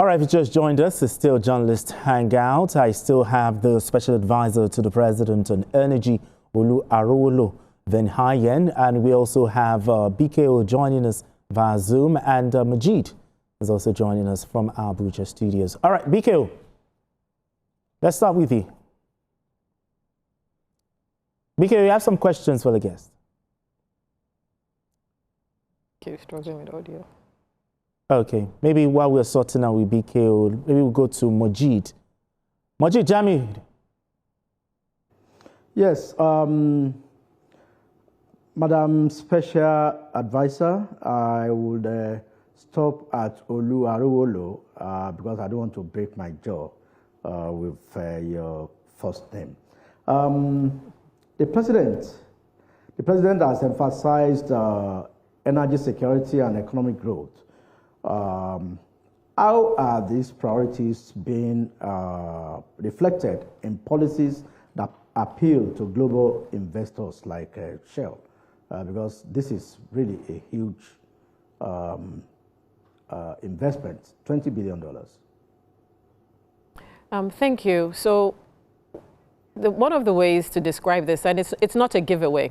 All right, if you just joined us, it's still Journalist Hangout. I still have the Special Advisor to the President on Energy, Olu Arowolo Venhayen, and we also have BKO joining us via Zoom, and Majid is also joining us from our Abuja studios. All right, BKO, let's start with you. BKO, you have some questions for the guest. Okay, struggling with audio. Okay, maybe while we're sorting out with BKO, maybe we'll go to Majid. Majid, Jami. Yes, Madam Special Advisor, I would stop at Olu Arowolo because I don't want to break my jaw with your first name. The president has emphasized energy security and economic growth. How are these priorities being reflected in policies that appeal to global investors like Shell? Because this is really a huge investment, $20 billion. Thank you. So one of the ways to describe this, and it's not a giveaway.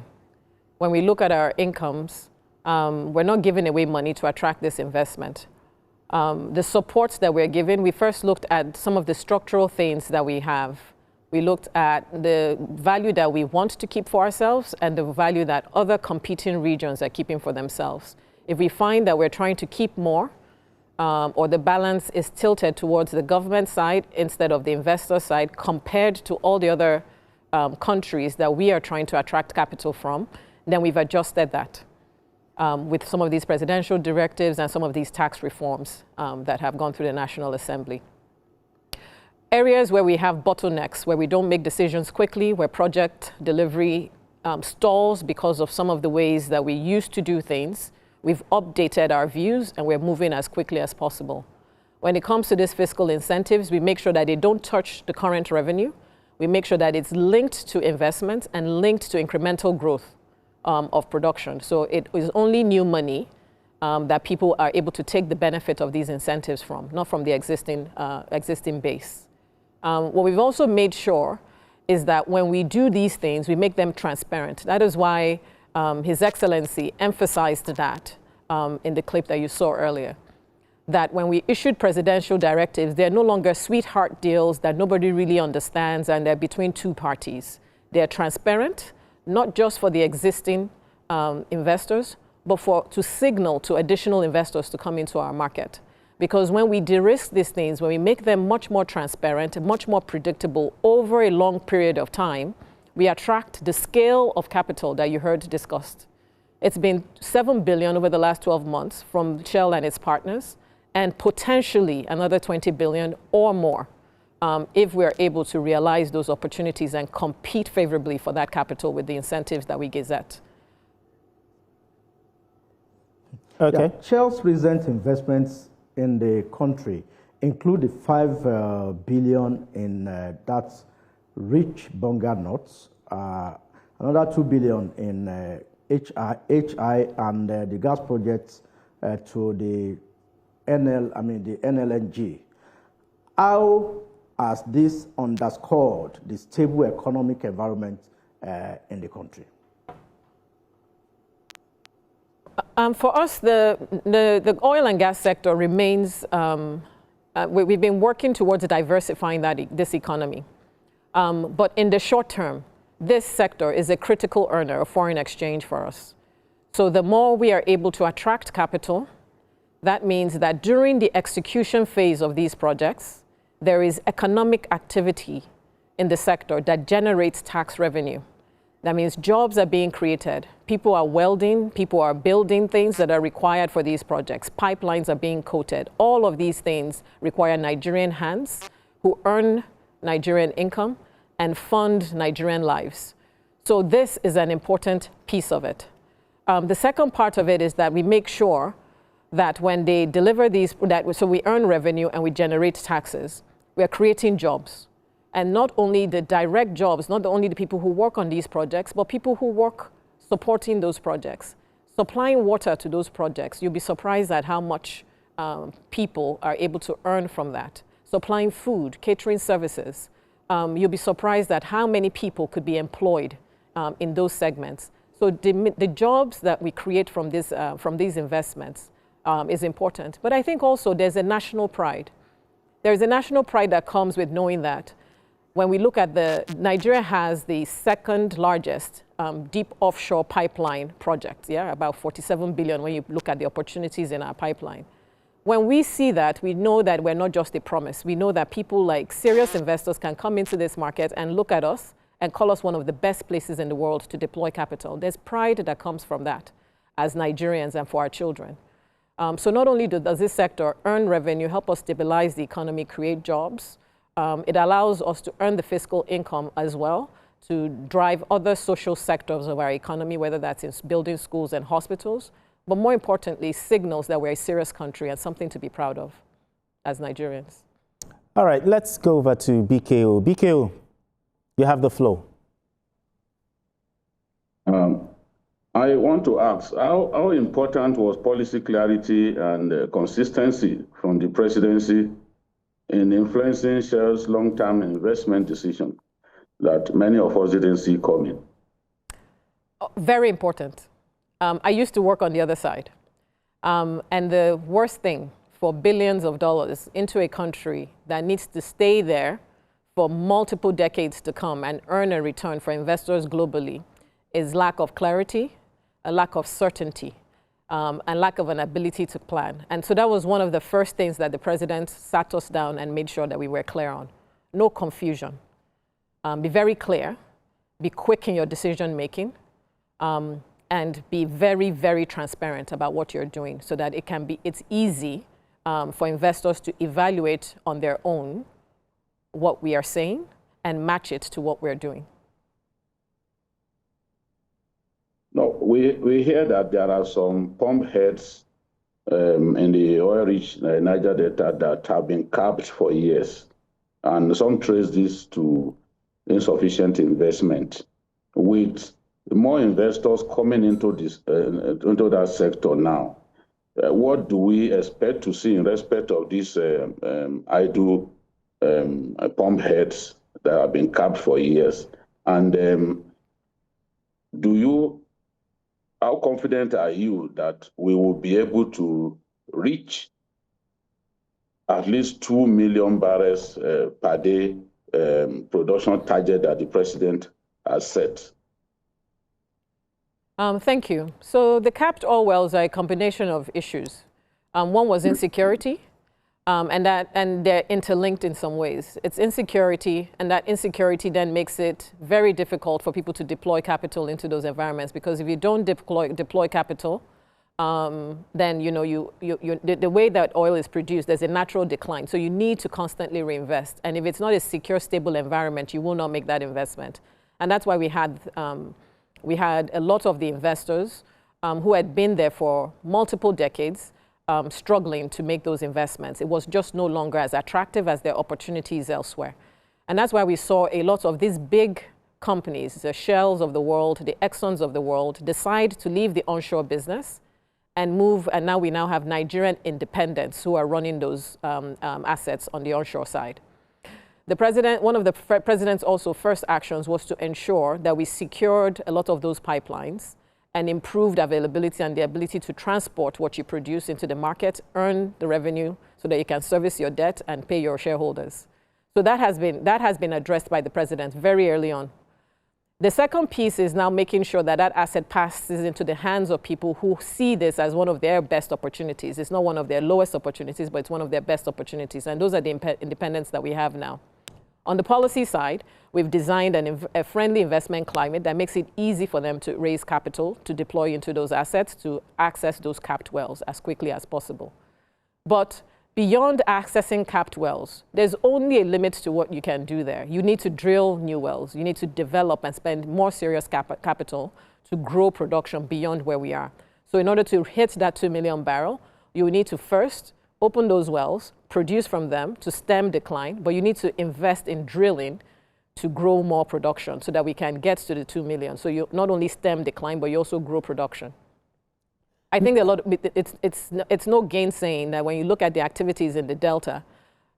When we look at our incomes, we're not giving away money to attract this investment. The supports that we're given, we first looked at some of the structural things that we have. We looked at the value that we want to keep for ourselves and the value that other competing regions are keeping for themselves. If we find that we're trying to keep more, or the balance is tilted towards the government side instead of the investor side compared to all the other countries that we are trying to attract capital from, then we've adjusted that with some of these presidential directives and some of these tax reforms that have gone through the National Assembly. Areas where we have bottlenecks, where we don't make decisions quickly, where project delivery stalls because of some of the ways that we used to do things, we've updated our views and we're moving as quickly as possible. When it comes to these fiscal incentives, we make sure that they don't touch the current revenue. We make sure that it's linked to investment and linked to incremental growth of production. So it is only new money that people are able to take the benefit of these incentives from, not from the existing base. What we've also made sure is that when we do these things, we make them transparent. That is why His Excellency emphasized that in the clip that you saw earlier, that when we issued presidential directives, they're no longer sweetheart deals that nobody really understands and they're between two parties. They're transparent, not just for the existing investors, but to signal to additional investors to come into our market. Because when we de-risk these things, when we make them much more transparent and much more predictable over a long period of time, we attract the scale of capital that you heard discussed. It's been $7 billion over the last 12 months from Shell and its partners, and potentially another $20 billion or more if we're able to realize those opportunities and compete favorably for that capital with the incentives that we gazette. Okay. Yeah, Shell's recent investments in the country include the $5 billion in that's rich bunga nuts, another $2 billion in HI and the gas projects to the NLNG. How has this underscored the stable economic environment in the country? For us, the oil and gas sector remains, we've been working towards diversifying this economy. But in the short term, this sector is a critical earner of foreign exchange for us. So the more we are able to attract capital, that means that during the execution phase of these projects, there is economic activity in the sector that generates tax revenue. That means jobs are being created. People are welding, people are building things that are required for these projects. Pipelines are being coated. All of these things require Nigerian hands who earn Nigerian income and fund Nigerian lives. So this is an important piece of it. The second part of it is that we make sure that when they deliver these, so we earn revenue and we generate taxes, we are creating jobs. And not only the direct jobs, not only the people who work on these projects, but people who work supporting those projects, supplying water to those projects. You'll be surprised at how much people are able to earn from that. Supplying food, catering services. You'll be surprised at how many people could be employed in those segments. So the jobs that we create from these investments is important. But I think also there's a national pride. There's a national pride that comes with knowing that when we look at Nigeria has the second largest deep offshore pipeline project, about 47 billion when you look at the opportunities in our pipeline. When we see that, we know that we're not just a promise. We know that people like serious investors can come into this market and look at us and call us one of the best places in the world to deploy capital. There's pride that comes from that as Nigerians and for our children. So not only does this sector earn revenue, help us stabilize the economy, create jobs, it allows us to earn the fiscal income as well to drive other social sectors of our economy, whether that's in building schools and hospitals, but more importantly, signals that we're a serious country and something to be proud of as Nigerians. All right, let's go over to BKO. BKO, you have the floor. I want to ask, how important was policy clarity and consistency from the presidency in influencing Shell's long-term investment decision that many of us didn't see coming? Very important. I used to work on the other side. And the worst thing for billions of dollars into a country that needs to stay there for multiple decades to come and earn a return for investors globally is lack of clarity, a lack of certainty, and lack of an ability to plan. And so that was one of the first things that the president sat us down and made sure that we were clear on. No confusion. Be very clear, be quick in your decision making, and be very, very transparent about what you're doing so that it's easy for investors to evaluate on their own what we are saying and match it to what we're doing. No, we hear that there are some pump heads in the oil-rich Niger Delta that have been capped for years, and some trace this to insufficient investment. With more investors coming into into that sector now, what do we expect to see in respect of these idle pump heads that have been capped for years? And how confident are you that we will be able to reach at least 2 million barrels per day production target that the president has set? Thank you. So the capped oil wells are a combination of issues. One was insecurity, and they're interlinked in some ways. It's insecurity, and that insecurity then makes it very difficult for people to deploy capital into those environments, because if you don't deploy capital, then the way that oil is produced, there's a natural decline. So you need to constantly reinvest. And if it's not a secure, stable environment, you will not make that investment. And that's why we had a lot of the investors who had been there for multiple decades struggling to make those investments. It was just no longer as attractive as their opportunities elsewhere. And that's why we saw a lot of these big companies, the Shells of the world, the Exxons of the world, decide to leave the onshore business and move. And now we have Nigerian independents who are running those assets on the onshore side. One of the president's also first actions was to ensure that we secured a lot of those pipelines and improved availability and the ability to transport what you produce into the market, earn the revenue so that you can service your debt and pay your shareholders. So that has been addressed by the president very early on. The second piece is now making sure that that asset passes into the hands of people who see this as one of their best opportunities. It's not one of their lowest opportunities, but it's one of their best opportunities. And those are the independents that we have now. On the policy side, we've designed a friendly investment climate that makes it easy for them to raise capital, to deploy into those assets, to access those capped wells as quickly as possible. But beyond accessing capped wells, there's only a limit to what you can do there. You need to drill new wells. You need to develop and spend more serious capital to grow production beyond where we are. So in order to hit that 2 million barrel, you need to first open those wells, produce from them to stem decline, but you need to invest in drilling to grow more production so that we can get to the 2 million. So you not only stem decline, but you also grow production. I think a lot of, it's no gainsaying that when you look at the activities in the Delta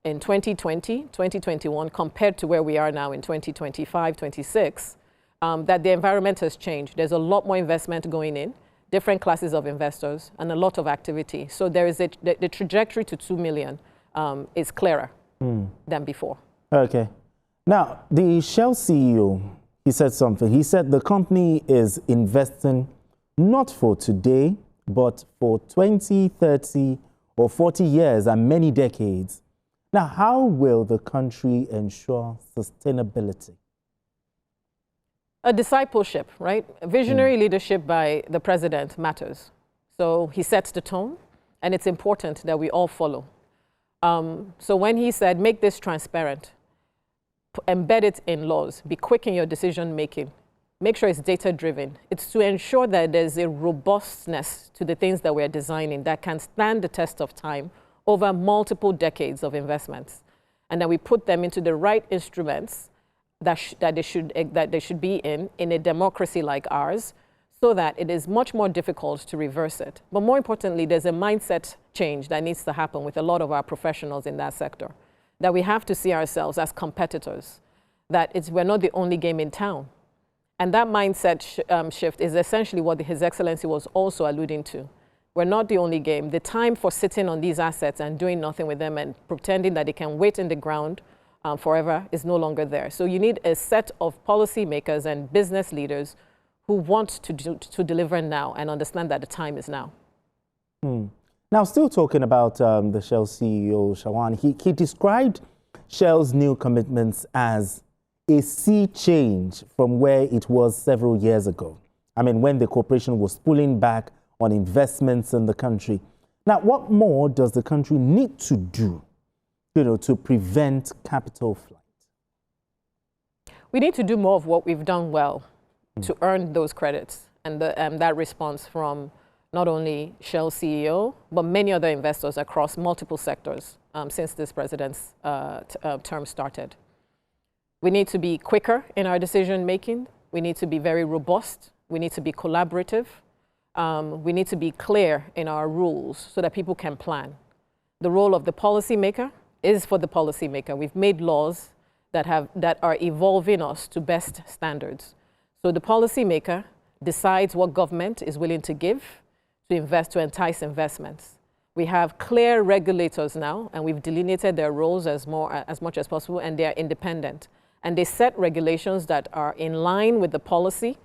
in 2020, 2021, compared to where we are now in 2025, 26, that the environment has changed. There's a lot more investment going in, different classes of investors, and a lot of activity. So there is the trajectory to 2 million is clearer than before. Okay. Now, the Shell CEO, he said something. He said the company is investing not for today, but for 20, 30, or 40 years and many decades. Now, how will the country ensure sustainability? A discipleship, right? Visionary leadership by the president matters. So he sets the tone, and it's important that we all follow. So when he said, make this transparent, embed it in laws, be quick in your decision making, make sure it's data driven. It's to ensure that there's a robustness to the things that we're designing that can stand the test of time over multiple decades of investments. And that we put them into the right instruments that they should be in a democracy like ours, so that it is much more difficult to reverse it. But more importantly, there's a mindset change that needs to happen with a lot of our professionals in that sector, that we have to see ourselves as competitors, that we're not the only game in town. And that mindset shift is essentially what His Excellency was also alluding to. We're not the only game. The time for sitting on these assets and doing nothing with them and pretending that they can wait in the ground forever is no longer there. So you need a set of policymakers and business leaders who want to deliver now and understand that the time is now. Now, still talking about the Shell CEO, Shawan, he described Shell's new commitments as a sea change from where it was several years ago. I mean, when the corporation was pulling back on investments in the country. Now, what more does the country need to do, to prevent capital flight? We need to do more of what we've done well to earn those credits and that response from not only Shell CEO, but many other investors across multiple sectors since this president's term started. We need to be quicker in our decision making. We need to be very robust. We need to be collaborative. We need to be clear in our rules so that people can plan. The role of the policymaker is for the policymaker. We've made laws that are evolving us to best standards. So the policymaker decides what government is willing to give to invest, to entice investments. We have clear regulators now, and we've delineated their roles as much as possible, and they are independent. And they set regulations that are in line with the policy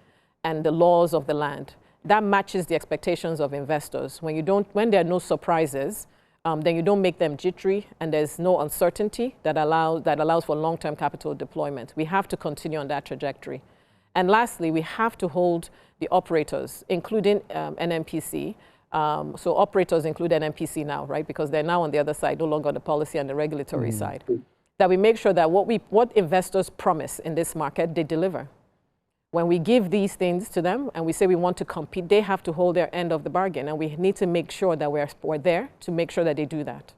and the laws of the land. That matches the expectations of investors. When there are no surprises, then you don't make them jittery, and there's no uncertainty that allows for long-term capital deployment. We have to continue on that trajectory. And lastly, we have to hold the operators, including NNPC. So operators include NNPC now, right? Because they're now on the other side, no longer on the policy and the regulatory side. That we make sure that what investors promise in this market, they deliver. When we give these things to them and we say we want to compete, they have to hold their end of the bargain. And we need to make sure that we're there to make sure that they do that.